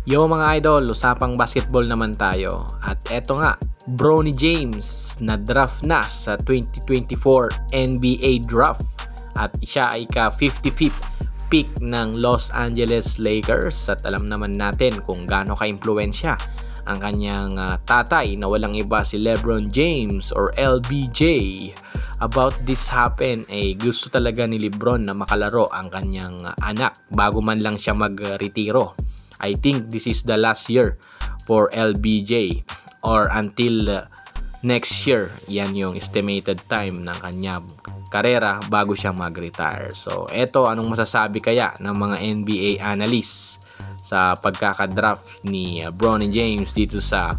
Yo mga idol, usapang basketball naman tayo. At eto nga, Bronny James na draft na sa 2024 NBA draft. At siya ay ka-55th pick ng Los Angeles Lakers. At alam naman natin kung gaano ka-impluensya ang kanyang tatay na walang iba si LeBron James or LBJ. About this happen, gusto talaga ni LeBron na makalaro ang kanyang anak bago man lang siya mag-retiro. I think this is the last year for LBJ or until next year. Yan yung estimated time ng kanyang karera bago siya mag-retire. So, eto, anong masasabi kaya ng mga NBA analysts sa pagkakadraft ni Bronny James dito sa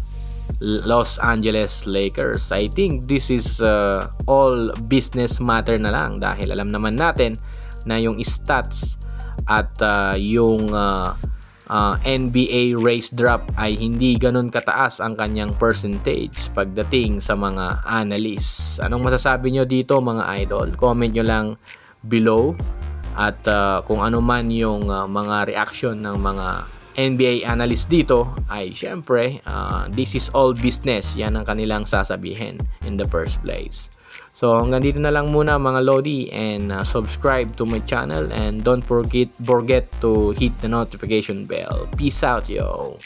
Los Angeles Lakers? I think this is all business matter na lang dahil alam naman natin na yung stats at yung NBA race draft ay hindi ganun kataas ang kanyang percentage pagdating sa mga analysts. Anong masasabi nyo dito mga idol? Comment nyo lang below at kung ano man yung mga reaction ng mga NBA analysts dito ay syempre this is all business. Yan ang kanilang sasabihin in the first place. So hanggang dito na lang muna mga Lodi, and subscribe to my channel and don't forget to hit the notification bell. Peace out yo.